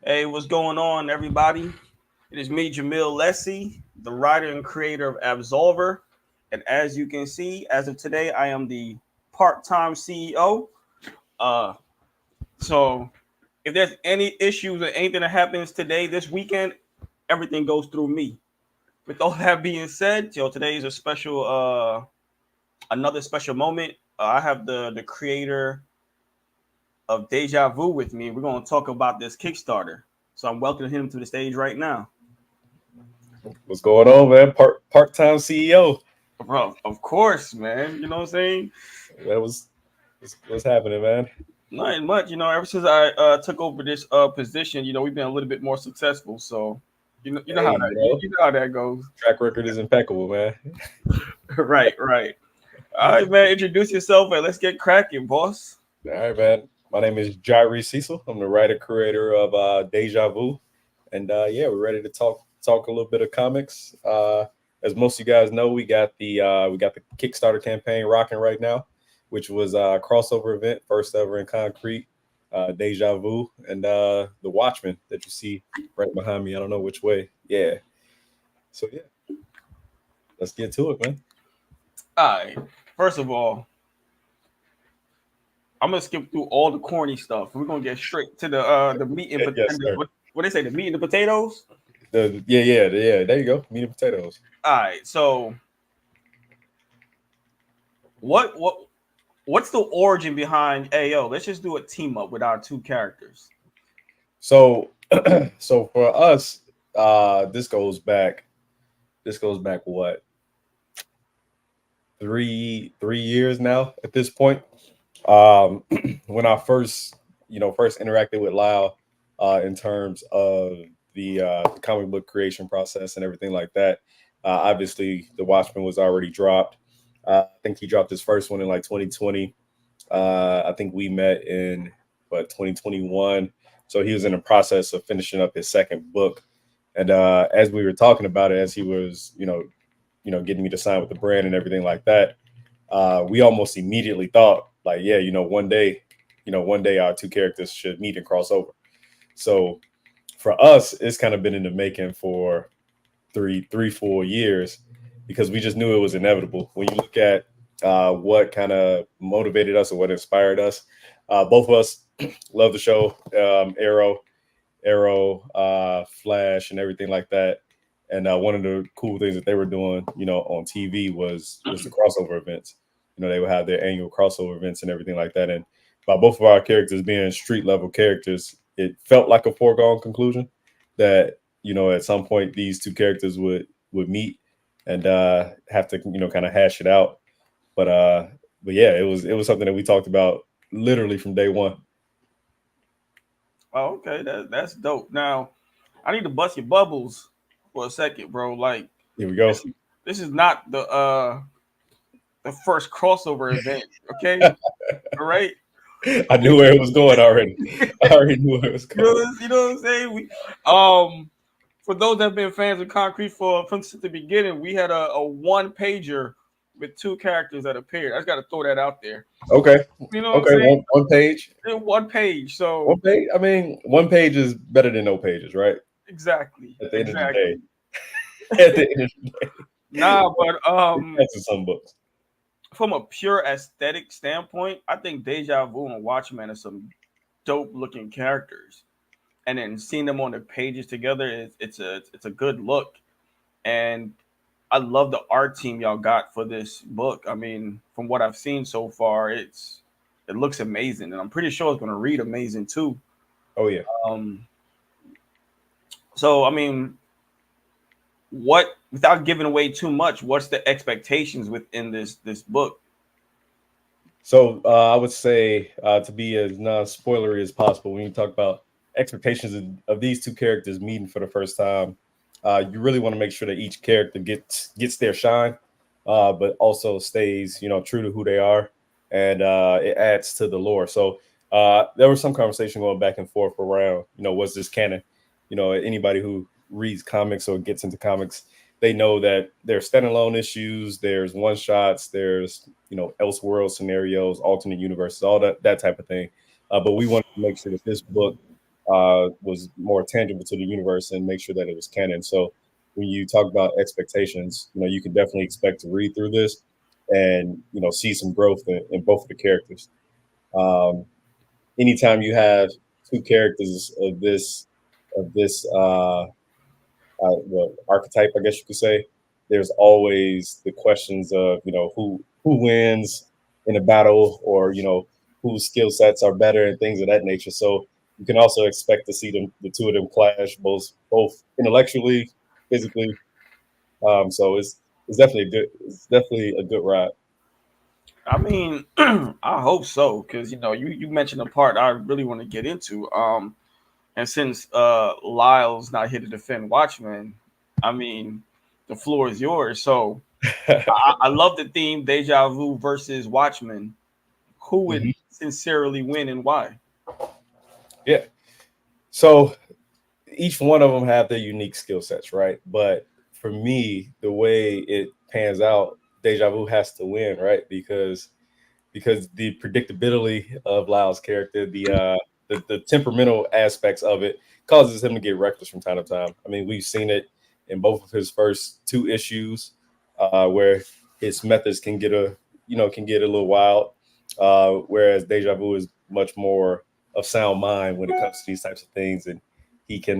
Hey, what's going on, everybody? It is me, Jamil Lessie, the writer and creator of Absolver. And as you can see, as of today, I am the part-time CEO. Uh, so if there's any issues or anything that happens today, this weekend, everything goes through me. With all that being said, today is a special, another special moment. I have the creator of Deja Vu with me. We're going to talk about this Kickstarter. So I'm welcoming him to the stage right now. What's going on, man? Part-time CEO. Bro, of course, man. You know what I'm saying? That was what's happening, man. Not much. Ever since I took over this position, we've been a little bit more successful. So, you know Hey, how that you know how that goes. track record is impeccable, man. Right, right. All right, man. Introduce yourself and let's get cracking, boss. All right, man. My name is Jairi Cecil. I'm the writer creator of Deja Vu, and yeah, we're ready to talk a little bit of comics. As most of you guys know, we got the Kickstarter campaign rocking right now, which was a crossover event, first ever in concrete. Deja Vu and the Watchman that you see right behind me. I don't know which way. Yeah. So yeah, let's get to it, man. All right. First of all, I'm gonna skip through all the corny stuff. We're gonna get straight to the meat and, Yes, and sir. what they say, the meat and the potatoes. Yeah. There you go. Meat and potatoes. All right. So what what's the origin behind AO? Let's just do a team up with our two characters. So, so for us, this goes back. This goes back what 3 years now at this point. Um, when I first, first interacted with Lyle, in terms of the comic book creation process and everything like that. Obviously, the Watchmen was already dropped. I think he dropped his first one in like 2020. I think we met in 2021. So he was in the process of finishing up his second book. And as we were talking about it, as he was, getting me to sign with the brand and everything like that, we almost immediately thought, like, yeah, one day our two characters should meet and cross over. So for us, it's kind of been in the making for 4 years because we just knew it was inevitable. When you look at what kind of motivated us or what inspired us, both of us love the show, Arrow, Flash, and everything like that. And one of the cool things that they were doing, on TV was the crossover events. They would have their annual crossover events and everything like that. And by both of our characters being street level characters, it felt like a foregone conclusion that at some point these two characters would meet and have to kind of hash it out. But but yeah, it was something that we talked about literally from day one. Oh, okay, that's dope. Now, I need to bust your bubbles for a second, bro. Like Here we this go. this is not the first crossover event, okay? All right. I knew where it was going already. I already knew where it was going. You know what I'm saying? For those that have been fans of Concrete from since the beginning, we had a one pager with two characters that appeared. I just got to throw that out there. Okay. You know what I'm Okay. saying? One page. One page. So One page. I mean, one page is better than no pages, right? exactly, At the end of the day. exactly. At the end of the day. Nah, but That's in some books. from a pure aesthetic standpoint, I think Deja Vu and Watchman are some dope looking characters. And then seeing them on the pages together, it's a good look. And I love the art team y'all got for this book. I mean, from what I've seen so far, it looks amazing, and I'm pretty sure it's going to read amazing too. Oh yeah. Um, so I mean, what without giving away too much, what's the expectations within this book? So I would say to be as non-spoilery as possible, when you talk about expectations of these two characters meeting for the first time, you really want to make sure that each character gets their shine, but also stays true to who they are, and it adds to the lore. So there was some conversation going back and forth around was this canon? Anybody who reads comics or gets into comics, they know that there's standalone issues, there's one shots, there's elseworld scenarios, alternate universes, all that type of thing. But we wanted to make sure that this book was more tangible to the universe and make sure that it was canon. So when you talk about expectations, you can definitely expect to read through this and see some growth in both of the characters. Um, Anytime you have two characters of this well, archetype, I guess you could say, there's always the questions of who wins in a battle, or whose skill sets are better and things of that nature. So you can also expect to see the two of them clash, both intellectually, physically. So it's definitely a good ride. I mean, I hope so, because you mentioned a part I really want to get into. And since Lyle's not here to defend Watchmen, I mean, the floor is yours. So I love the theme Deja Vu versus Watchmen. Who would Mhm. sincerely win and why? Yeah. So each one of them have their unique skill sets, right? But for me, the way it pans out, Deja Vu has to win, right? Because the predictability of Lyle's character, the temperamental aspects of it, causes him to get reckless from time to time. I mean, we've seen it in both of his first two issues, where his methods can get a little wild, whereas Deja Vu is much more of sound mind when it comes to these types of things, and he can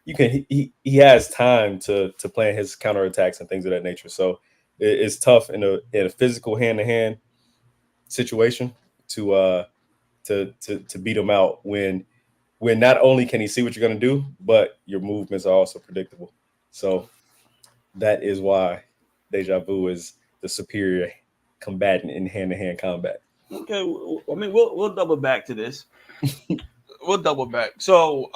he has time to plan his counterattacks and things of that nature. So it's tough in a physical hand to hand situation to to beat him out when not only can he see what you're going to do, but your movements are also predictable. So that is why Deja Vu is the superior combatant in hand to hand combat. Okay, I mean, we'll double back to this. We'll double back. So,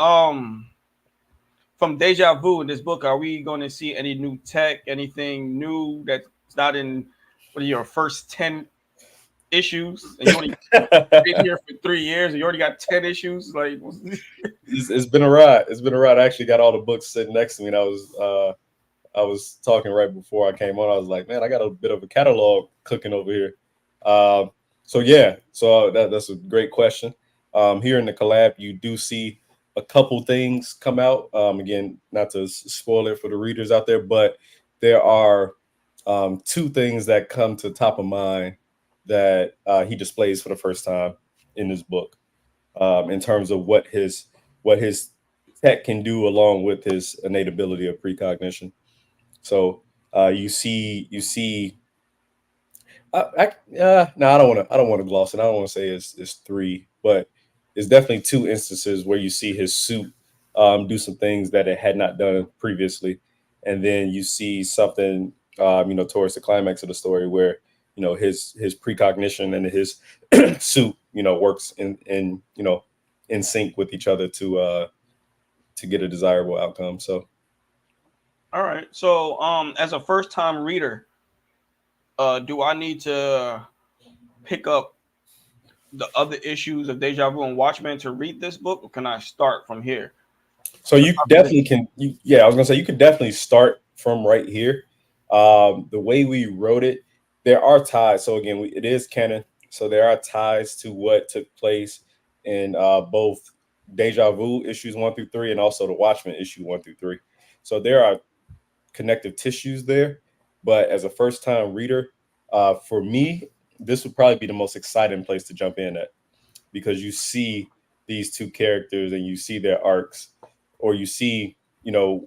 from Deja Vu in this book, are we going to see any new tech, anything new that's not in what are your first 10 issues, and you only been here for 3 years, and you already got 10 issues? Like, It's been a ride. It's been a ride. I actually got all the books sitting next to me, and I was talking right before I came on. I was like, man, I got a bit of a catalog cooking over here. Um, so yeah, so that's a great question. Here in the collab, you do see a couple things come out. Again, not to spoil it for the readers out there, but there are two things that come to top of mind that he displays for the first time in this book, in terms of what his tech can do, along with his innate ability of precognition. So you see. No, I don't want to gloss it. I don't want to say it's three, but it's definitely two instances where you see his suit do some things that it had not done previously, and then you see something towards the climax of the story where his precognition and his suit works in sync with each other to get a desirable outcome. So all right. So, as a first time reader, do I need to pick up the other issues of Deja Vu and Watchmen to read this book, or can I start from here? So you definitely can. Yeah, I was gonna say you could definitely start from right here. The way we wrote it, there are ties. So again, it is canon. So there are ties to what took place in both Deja Vu issues 1 through 3, and also the Watchmen issue 1 through 3. So there are connective tissues there. But as a first time reader, for me, this would probably be the most exciting place to jump in at, because you see these two characters and you see their arcs, or you see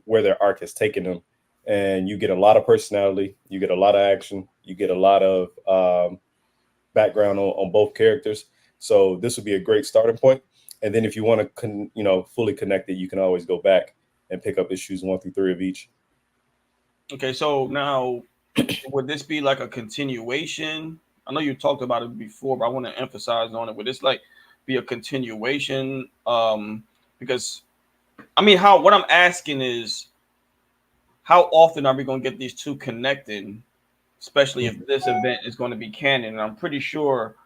where their arc has taken them, and you get a lot of personality, you get a lot of action, you get a lot of background on both characters. So this would be a great starting point. And then if you want to fully connect it, you can always go back and pick up issues 1 through 3 of each. Okay, so now would this be like a continuation? I know you talked about it before, but I want to emphasize on it. Would this like be a continuation? Because I mean, how what I'm asking is how often are we going to get these two connected, especially if this event is going to be canon? And I'm pretty sure,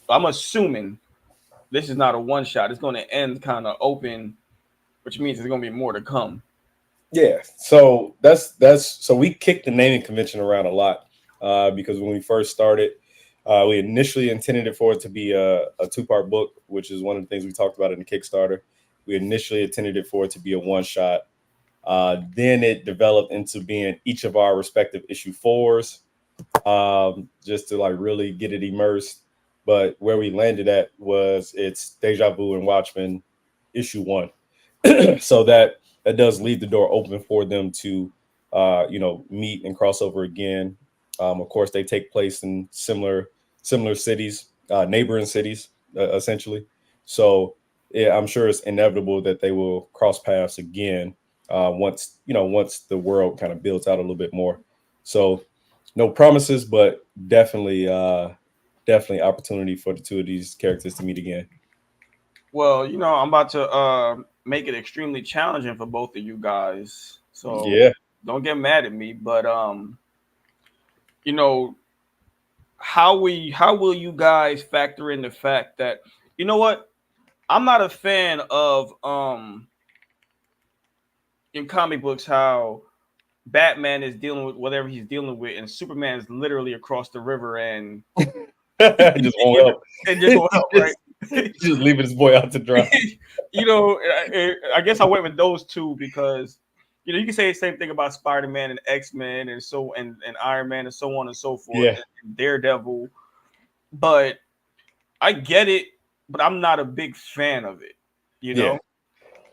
I'm assuming this is not a one shot. It's going to end kind of open, which means there's going to be more to come. Yeah, so that's so we kicked the naming convention around a lot, because when we first started, We initially intended it for it to be a two-part book, which is one of the things we talked about in the Kickstarter. We initially intended it for it to be a one-shot. Then it developed into being each of our respective issue fours, just to like really get it immersed. But where we landed at was it's Deja Vu and Watchmen issue one. So that does leave the door open for them to meet and cross over again. Of course, they take place in similar cities, neighboring cities, essentially. So yeah, I'm sure it's inevitable that they will cross paths again once the world kind of builds out a little bit more. So no promises, but definitely opportunity for the two of these characters to meet again. Well, I'm about to make it extremely challenging for both of you guys. So Yeah. don't get mad at me, but you know, how will you guys factor in the fact that what? I'm not a fan of in comic books how Batman is dealing with whatever he's dealing with, and Superman is literally across the river and Just won't help. and just won't help, right? Just leaving this boy out to dry. I guess I went with those two because you can say the same thing about Spider-Man and X-Men and Iron Man and so on and so forth, Yeah. and Daredevil. But I get it, but I'm not a big fan of it. You Yeah. know,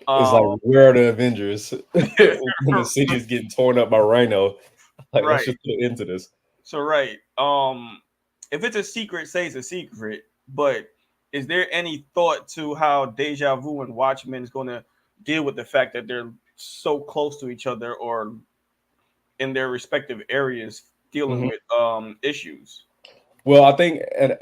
It's like, where are the Avengers when the city is getting torn up by Rhino? Like, let's right. just put into this. So right. If it's a secret, say it's a secret. But is there any thought to how Deja Vu and Watchmen is going to deal with the fact that they're so close to each other or in their respective areas dealing with issues? Well, I think, and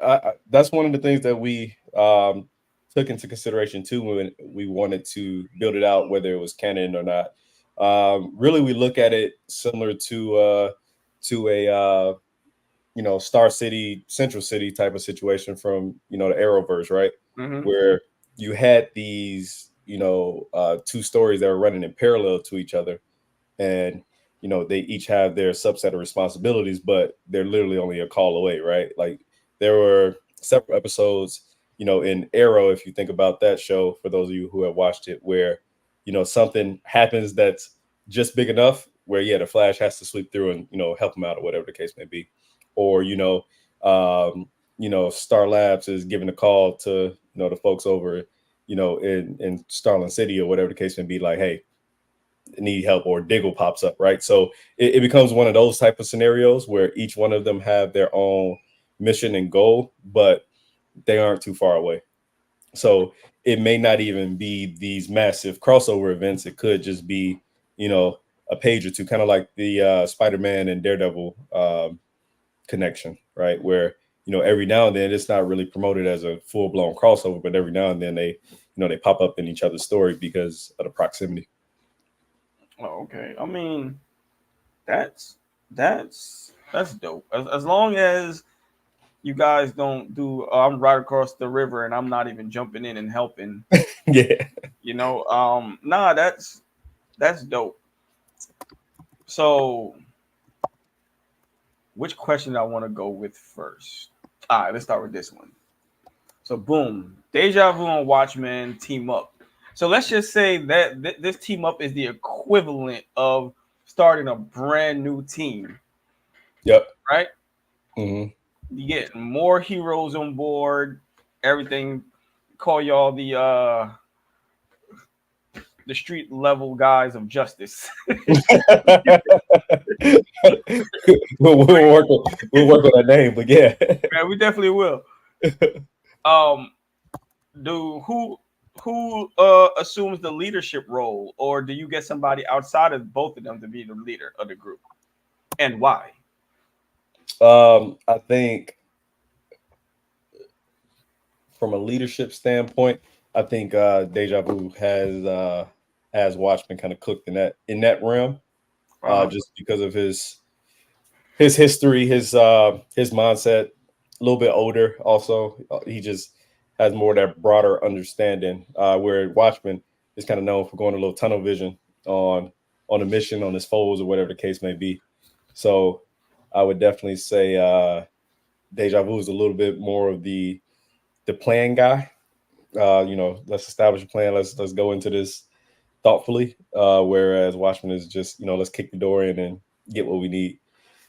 that's one of the things that we took into consideration too when we wanted to build it out, whether it was canon or not. Really, we look at it similar to a Star City, Central City type of situation from the Arrowverse, right? Mm-hmm. Where you had these two stories that were running in parallel to each other, and they each have their subset of responsibilities, but they're literally only a call away, right? Like there were several episodes in Arrow, if you think about that show, for those of you who have watched it, where something happens that's just big enough where the Flash has to sweep through and help him out or whatever the case may be. Or Star Labs is giving a call to the folks over in Starling City or whatever the case may be, like, hey, need help, or Diggle pops up, right? So it becomes one of those type of scenarios where each one of them have their own mission and goal, but they aren't too far away. So it may not even be these massive crossover events. It could just be a page or two, kind of like the Spider-Man and Daredevil connection, right? Where every now and then it's not really promoted as a full-blown crossover, but every now and then they pop up in each other's story because of the proximity. Oh, okay. I mean, that's dope. As long as you guys don't do, I'm right across the river and I'm not even jumping in and helping. Yeah. Nah, that's dope. So, which question I want to go with first? All right, let's start with this one. So, boom, Deja Vu and Watchmen team up. So let's just say that this team up is the equivalent of starting a brand new team. Yep. Right? Mm-hmm. You get more heroes on board. Everything. Call y'all the street level guys of justice. we'll work on that name, but yeah. Yeah, we definitely will. Do who assumes the leadership role, or do you get somebody outside of both of them to be the leader of the group, and why? I think from a leadership standpoint, I think Deja Vu has Watchmen kind of cooked in that realm, just because of his history, his mindset, a little bit older. Also, he just has more of that broader understanding. Where Watchmen is kind of known for going a little tunnel vision on a mission, on his foes, or whatever the case may be. So, I would definitely say Deja Vu is a little bit more of the plan guy. Let's establish a plan. Let's go into this thoughtfully. Whereas Watchman is just, let's kick the door in and get what we need.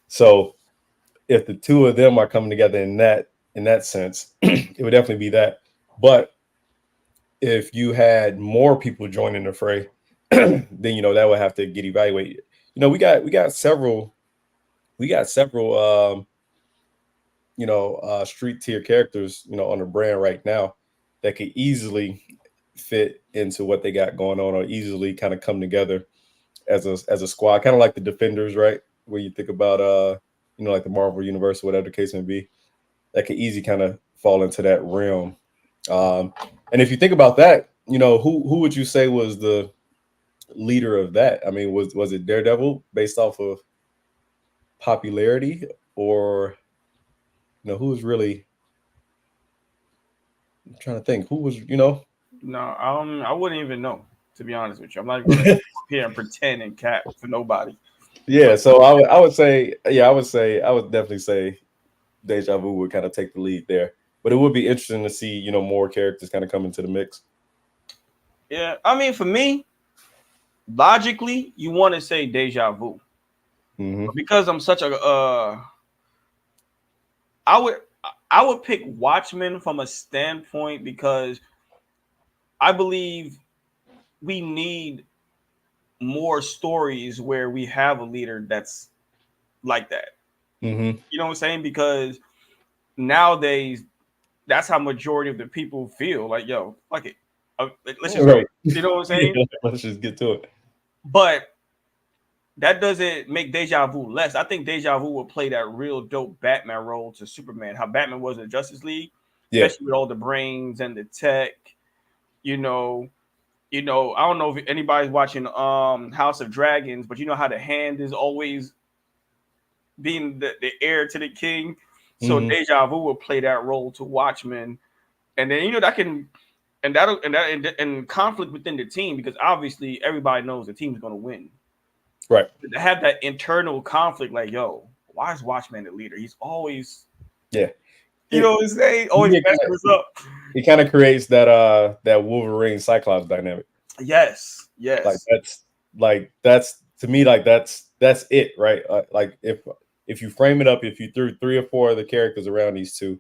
So if the two of them are coming together in that sense, it would definitely be that. But if you had more people joining the fray, then that would have to get evaluated. We got several street tier characters, on the brand right now that could easily fit into what they got going on, or easily kind of come together as a squad, kind of like the Defenders, right? Where you think about like the Marvel universe, whatever the case may be, that could easily kind of fall into that realm. And if you think about that, who would you say was the leader of that? I mean, was it Daredevil based off of popularity, or who was really? I'm trying to think who was. No, I wouldn't even know, to be honest with you. I'm not gonna sit here and pretend and cap for nobody. Yeah, But so I would definitely say Deja Vu would kind of take the lead there. But it would be interesting to see, more characters kind of come into the mix. yeah, I mean, for me, logically, you want to say Deja Vu, Hmm. but because I'm such a, I would I would pick Watchmen from a standpoint because I believe we need more stories where we have a leader that's like that. Hmm. You know what I'm saying? Because nowadays, that's how majority of the people feel. Like, yo, fuck it, let's just go. Right. You know what I'm saying? Yeah, let's just get to it. But that doesn't make Deja Vu less. I think Deja Vu will play that real dope Batman role to Superman. How Batman was in the Justice League, Yeah. especially with all the brains and the tech. You know, I don't know if anybody's watching House of Dragons, but you know how the hand is always being the heir to the king. So Hmm. Deja Vu will play that role to Watchmen, and then that can and conflict within the team because obviously everybody knows the team's going to win. Right. To have that internal conflict, like, yo, why is Watchman the leader? He's always, Yeah. you know It what I'm saying, always it kind messing us up. of creates that Wolverine Cyclops dynamic. Yes, Like yes, that's to me, like that's it, right? Like if you frame it up, if you threw three or four of the characters around these two,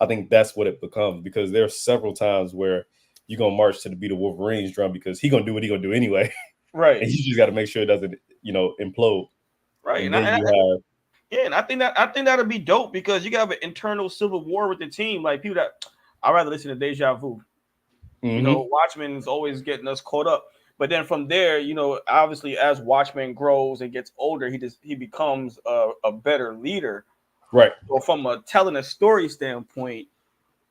I think that's what it becomes, because there's several times where you're gonna march to the beat of Wolverine's drum because he gonna do what he gonna do anyway, right, and you just got to make sure it doesn't implode. right. And And then I, you have yeah, and I think that'll be dope because you got an internal civil war with the team. Like people that I'd rather listen to Deja Vu. hmm Watchmen is always getting us caught up. But then from there, obviously as Watchmen grows and gets older, he becomes a better leader. right, So from a telling a story standpoint,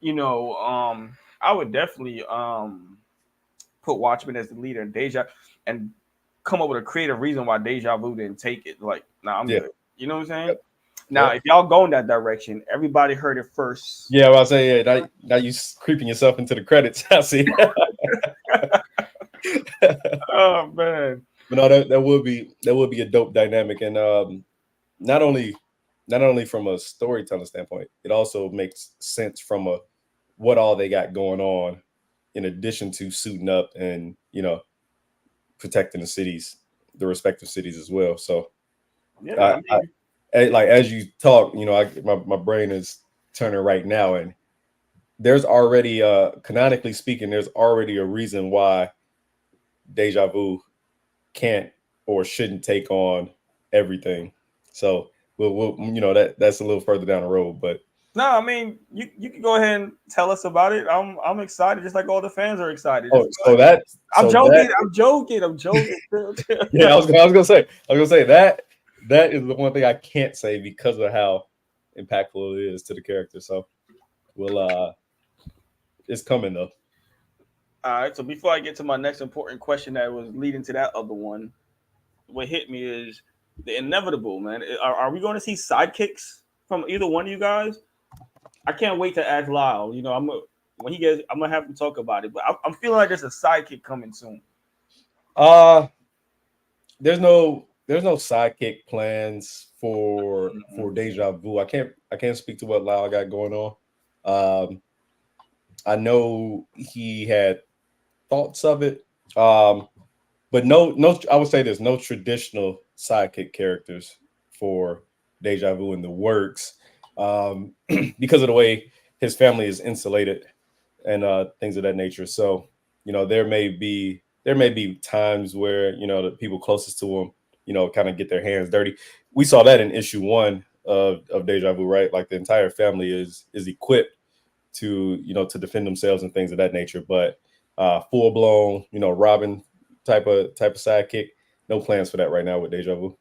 I would definitely put Watchmen as the leader and Deja and come up with a creative reason why Deja Vu didn't take it. Like, nah, I'm yeah, good. You know what I'm saying? yep, Now, yep. if y'all go in that direction, everybody heard it first. Yeah, well, I say, yeah, now you creeping yourself into the credits. I see. Oh man. But no, that would be a dope dynamic, and not only not only from a storytelling standpoint, it also makes sense from a what all they got going on, in addition to suiting up and protecting the respective cities as well. So Yeah, I, I mean, like as you talk, my brain is turning right now, and there's already canonically speaking, there's already a reason why Deja Vu can't or shouldn't take on everything. So we'll that's a little further down the road, but no, I mean, you can go ahead and tell us about it. I'm excited, just like all the fans are excited. oh, Just go so ahead. that I'm so that joking. I'm joking. I'm joking. yeah, I was gonna say that is the one thing I can't say because of how impactful it is to the character. So we'll it's coming though. All right. So before I get to my next important question that was leading to that other one, what hit me is the inevitable, man. Are we going to see sidekicks from either one of you guys? I can't wait to ask Lyle. When he gets, I'm gonna have him talk about it. But I'm feeling like there's a sidekick coming soon. Uh there's no. there's no sidekick plans for Deja Vu. I can't speak to what Lyle got going on. Um, I know he had thoughts of it. Um, but no, I would say there's no traditional sidekick characters for Deja Vu in the works, because of the way his family is insulated and things of that nature. So there may be times where the people closest to him kind of get their hands dirty. We saw that in issue 1 of Deja Vu, right? Like the entire family is equipped to defend themselves and things of that nature. But full blown Robin type of sidekick, no plans for that right now with Deja Vu.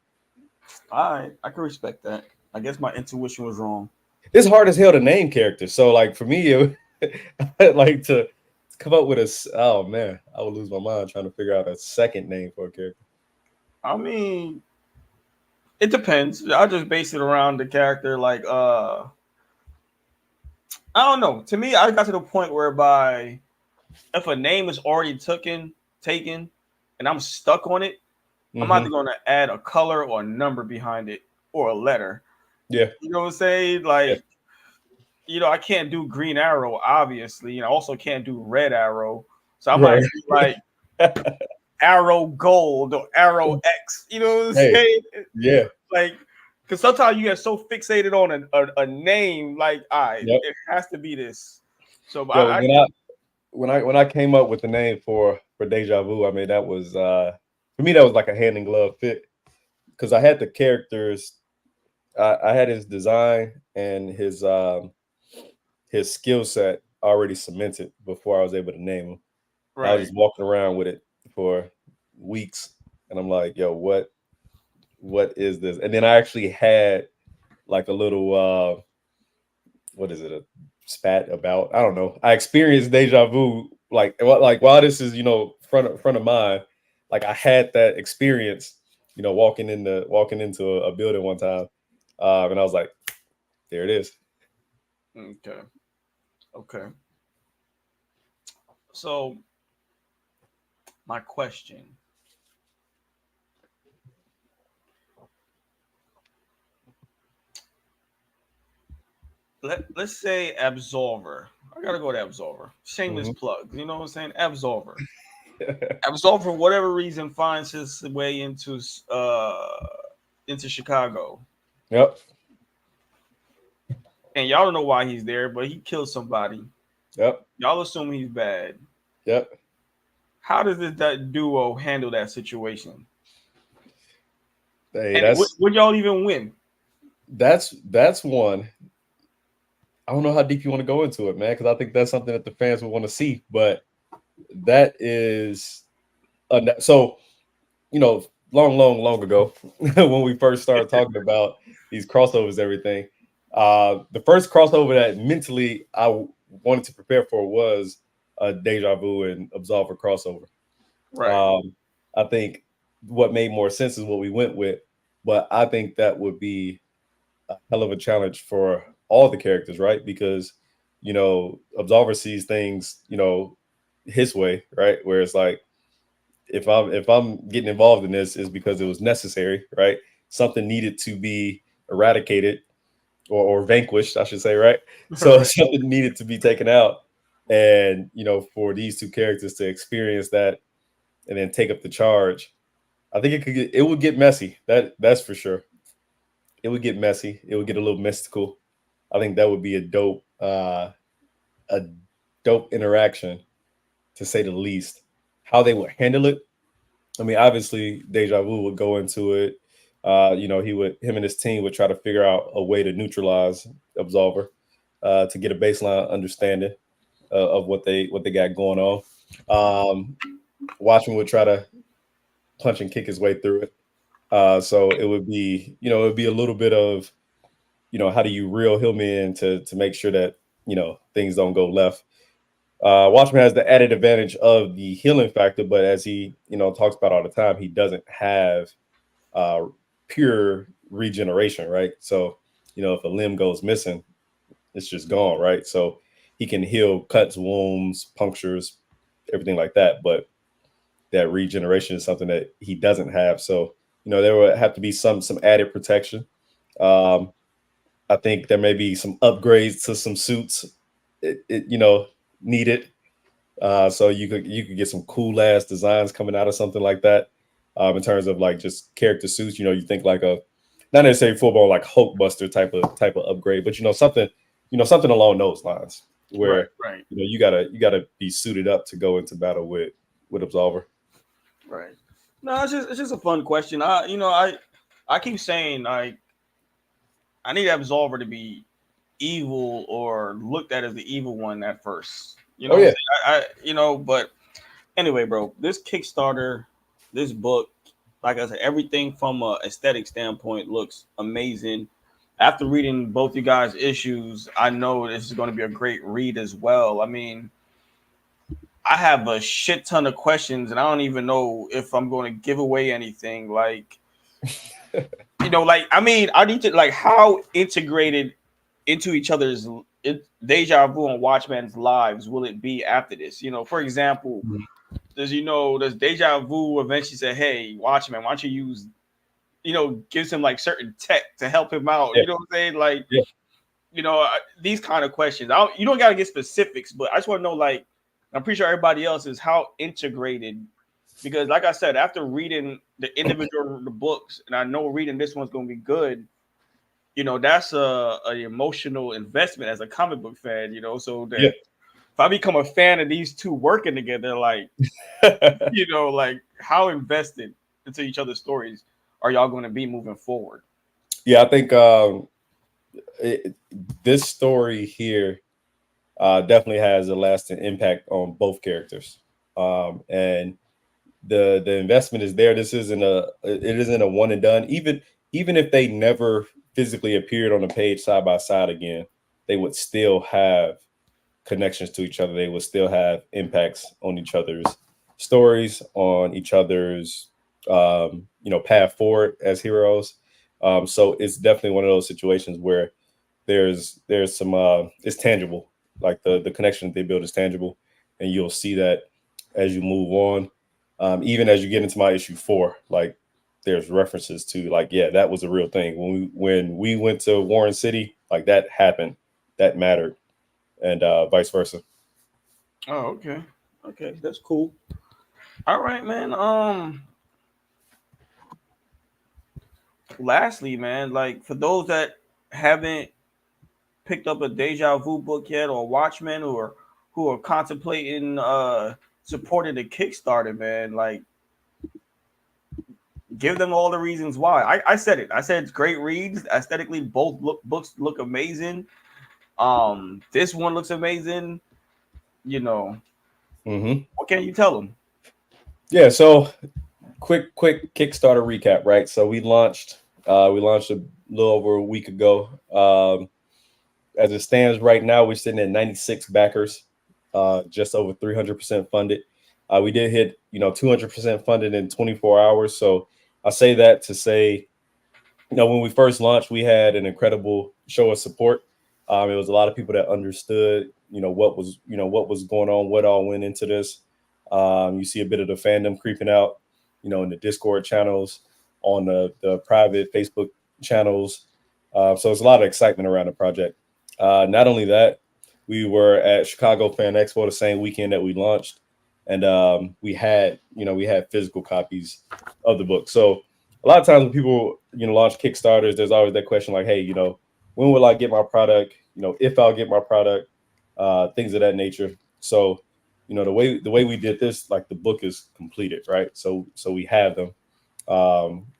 All right, I can respect that. I guess my intuition was wrong. It's hard as hell to name characters. So like for me, I'd like to come up with oh man, I would lose my mind trying to figure out a second name for a character. I mean, it depends. I just base it around the character. Like, I don't know. To me, I got to the point whereby if a name is already taken, and I'm stuck on it, I'm either Hmm. going to add a color or a number behind it or a letter. Yeah. You know what I'm saying? Yeah. Like, I can't do Green Arrow, obviously. I also can't do Red Arrow. So I might Right. be like Arrow Gold or Arrow X. You know what I'm Hey. saying? Yeah. Like, because sometimes you get so fixated on a name, like, all right, Yep. it has to be this. So, but Yo, I when I came up with the name for Deja Vu, I mean that was for me that was like a hand in glove fit because I had the characters, I had his design and his skill set already cemented before I was able to name him. I was right. just walking around with it for weeks, and I'm like, yo, what is this? And then I actually had like a little what is it, a spat about, I don't know. I experienced deja vu like while this is front of mind. Like I had that experience, walking into a building one time, and I was like, there it is. Okay. Okay. So, my question, let's say Absolver. I gotta go to Absolver. Shameless Hmm. plug. You know what I'm saying? Absolver. Absolver, for whatever reason, finds his way into Chicago, Yep. and y'all don't know why he's there, but he killed somebody. Yep. Y'all assume he's bad. Yep. How does that duo handle that situation? Hey, And would y'all even win? that's one. I don't know how deep you want to go into it, man, because I think that's something that the fans would want to see. But that is so long ago when we first started talking about these crossovers, everything. The first crossover that mentally wanted to prepare for was a Deja Vu and Absolver crossover. Right. I think what made more sense is what we went with, but I think that would be a hell of a challenge for all the characters, right? Because Absolver sees things, his way, right? Where it's like, if I'm getting involved in this is because it was necessary, right? Something needed to be eradicated or vanquished, I should say, right? So Right. something needed to be taken out, and for these two characters to experience that and then take up the charge, I think it would get messy. That's for sure. It would get messy. It would get a little mystical. I think that would be a dope interaction, to say the least. How they would handle it, I mean, obviously, Deja Vu would go into it. Him and his team would try to figure out a way to neutralize Absolver, to get a baseline understanding of what they got going on. Um, Watchman would try to punch and kick his way through it. So it would be a little bit of, how do you reel him in to make sure that things don't go left. Watchman has the added advantage of the healing factor, but as he talks about all the time, he doesn't have uh, pure regeneration, right? So if a limb goes missing, it's just gone, right? So he can heal cuts, wounds, punctures, everything like that, but that regeneration is something that he doesn't have. So there would have to be some added protection. Um, I think there may be some upgrades to some suits, needed. So you could get some cool ass designs coming out of something like that. In terms of like just character suits, you think like a not necessarily full blown like Hulkbuster type of upgrade, but something along those lines Right, where right, you gotta be suited up to go into battle with Absolver. right. No, it's just a fun question. I keep saying I need Absolver to be evil or looked at as the evil one at first. You Oh know what I'm yeah, saying? But anyway, bro, this Kickstarter, this book, like I said, everything from a aesthetic standpoint looks amazing. After reading both you guys' issues, I know this is going to be a great read as well. I mean, I have a shit ton of questions, and I don't even know if I'm going to give away anything. I mean, I need to like how integrated into each other's Deja Vu and Watchman's lives will it be after this? For example, does Deja Vu eventually say, "Hey, Watchman, why don't you use," gives him like certain tech to help him out. yeah, You know what I'm saying? Like, yeah, these kind of questions. You don't got to get specifics, but I just want to know, like, I'm pretty sure everybody else is how integrated. Because, like I said, after reading the individual the books, and I know reading this one's going to be good, that's a emotional investment as a comic book fan. So that yeah. if I become a fan of these two working together, like, like how invested into each other's stories are y'all going to be moving forward? Yeah, I think it, this story here definitely has a lasting impact on both characters, and the investment is there. It isn't a one and done. Even if they never physically appeared on the page side by side again, they would still have connections to each other. They would still have impacts on each other's stories, on each other's path forward as heroes. So it's definitely one of those situations where there's some it's tangible. Like the connection that they build is tangible, and you'll see that as you move on. Even as you get into my issue 4, like there's references to like, yeah, that was a real thing when we went to Warren City, like that happened, that mattered, and vice versa. Oh, okay. Okay, that's cool. All right, man. Lastly, man, like for those that haven't picked up a Deja Vu book yet or Watchmen or who are contemplating supporting the Kickstarter, man, like give them all the reasons why. I said it. I said it's great reads. Aesthetically, both books look amazing. This one looks amazing. You know, Hmm. what can you tell them? Yeah. So quick Kickstarter recap, right? So we launched a little over a week ago. As it stands right now, we're sitting at 96 backers, just over 300% funded. We did hit 200% funded in 24 hours. So I say that to say, when we first launched, we had an incredible show of support. It was a lot of people that understood, what was going on, what all went into this. You see a bit of the fandom creeping out, in the Discord channels, on the private Facebook channels. So it's a lot of excitement around the project. Not only that, we were at Chicago Fan Expo the same weekend that we launched, and we had physical copies of the book. So a lot of times when people launch Kickstarters, there's always that question like, hey, when will I get my product? If I'll get my product, things of that nature. So the way we did this, like the book is completed, right? So we have them,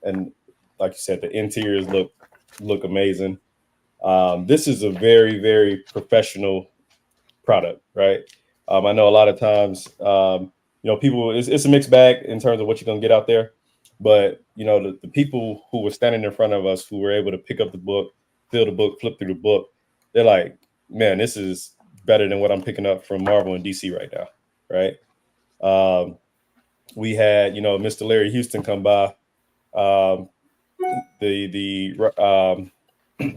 and like you said, the interiors look amazing. This is a very very professional product, right? I know a lot of times, people, it's a mixed bag in terms of what you're gonna get out there, but the people who were standing in front of us, who were able to pick up the book, feel the book, flip through the book, they're like, man, this is better than what I'm picking up from Marvel and DC right now, right? Um, we had Mr. Larry Houston come by, um, the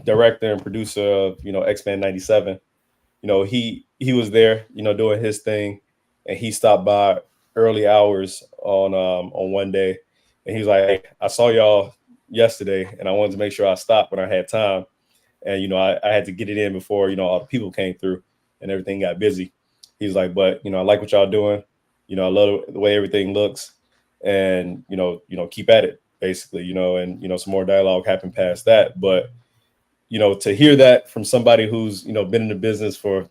director and producer of X-Men '97. He was there, doing his thing, and he stopped by early hours on one day, and he's like, "Hey, I saw y'all yesterday, and I wanted to make sure I stopped when I had time, and I had to get it in before all the people came through and everything got busy." He's like, "But I like what y'all doing. I love the way everything looks, and keep at it, basically. And some more dialogue happened past that, but." To hear that from somebody who's been in the business for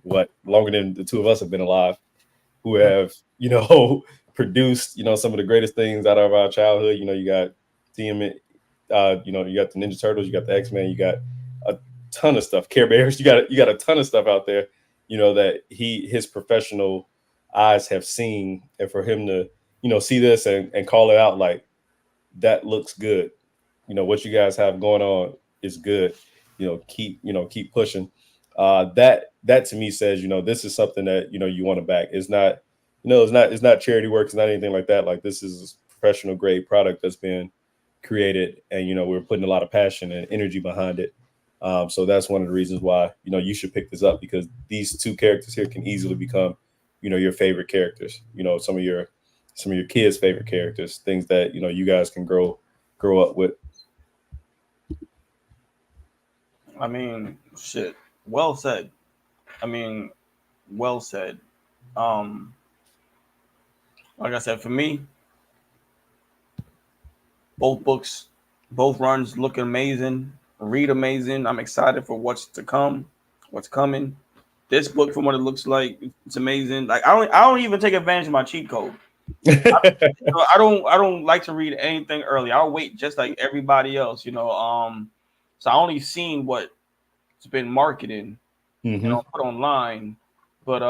what longer than the two of us have been alive, who have produced some of the greatest things out of our childhood. You got TM, you got the Ninja Turtles, you got the X-Men, you got a ton of stuff. Care Bears, you got a ton of stuff out there. That his professional eyes have seen, and for him to see this and call it out like that looks good. What you guys have going on is good. Keep pushing. That to me says this is something that you want to back. It's not it's not charity work. It's not anything like that. Like, this is professional grade product that's been created, and we're putting a lot of passion and energy behind it. So that's one of the reasons why you should pick this up, because these two characters here can easily become your favorite characters. Some of your kids' favorite characters, things that you guys can grow up with. I mean, shit. Well said. I mean, well said. Um, like I said, for me, both books, both runs look amazing, read amazing. I'm excited for what's to come, what's coming. This book, from what it looks like, it's amazing. Like, I don't even take advantage of my cheat code. I don't like to read anything early. I'll wait just like everybody else. So I only seen what's been marketed, Hmm. put online, but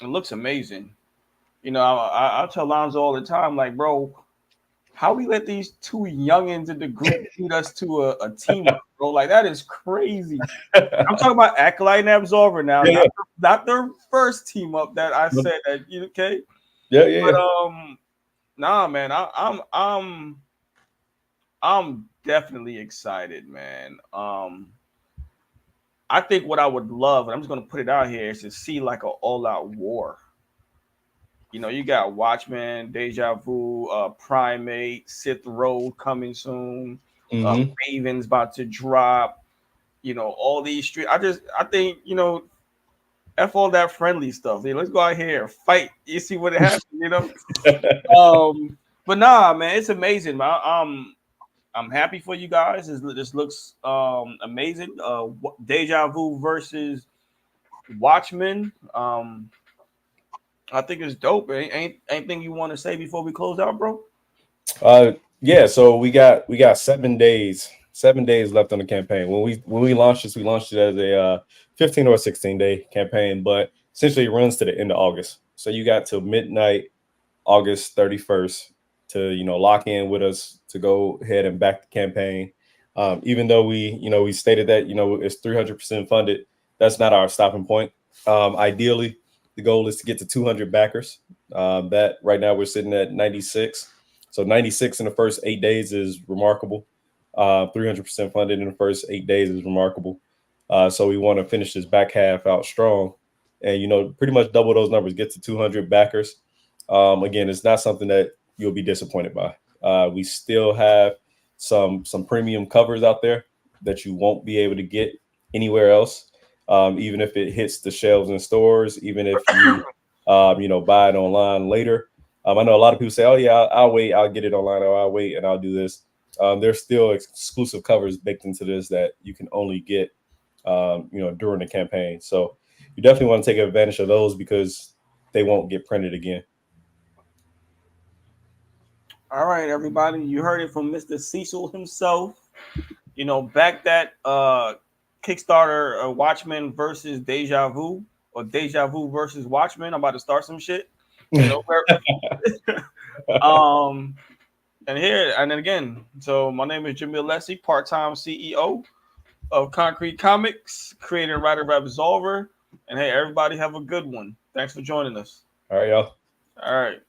it looks amazing. I tell Lonzo all the time, like, bro, how we let these two youngins in the group lead us to a team up, bro? Like, that is crazy. I'm talking about Acolyte and Absolver now, Yeah, not the first team up that I yeah, said that you okay. yeah, yeah, But yeah. nah, man, I'm definitely excited, man. I think what I would love, and I'm just gonna put it out here, is to see like an all-out war. You got Watchman, Deja Vu, Primate, Sith Road coming soon. Hmm. Raven's about to drop. All these street. I think f all that friendly stuff. Let's go out here and fight. You see what it happens. But nah, man, it's amazing, man. I'm happy for you guys. This looks amazing. Deja Vu versus Watchmen. I think it's dope. Ain't anything you want to say before we close out, bro? Yeah, so we got 7 days left on the campaign. When we launched this, we launched it as a 15 or 16-day campaign, but essentially it runs to the end of August. So you got till midnight August 31st to lock in with us to go ahead and back the campaign. Even though we stated that it's 300% funded, that's not our stopping point. Ideally, the goal is to get to 200 backers. That right now we're sitting at 96. So 96 in the first 8 days is remarkable. 300% funded in the first 8 days is remarkable. So we want to finish this back half out strong, and pretty much double those numbers, get to 200 backers. Again, it's not something that you'll be disappointed by. We still have some premium covers out there that you won't be able to get anywhere else. Even if it hits the shelves in stores, even if you buy it online later. I know a lot of people say, "Oh yeah, I'll wait, I'll get it online, or I'll wait and I'll do this." There's still exclusive covers baked into this that you can only get during the campaign. So you definitely want to take advantage of those because they won't get printed again. All right, everybody. You heard it from Mr. Cecil himself. Back that Kickstarter Watchmen versus Deja Vu, or Deja Vu versus Watchmen. I'm about to start some shit. Where um and here and then again. So my name is Jamil Lessie, part-time CEO of Concrete Comics, creator and writer of Absolver. And hey, everybody have a good one. Thanks for joining us. All right, y'all. All right.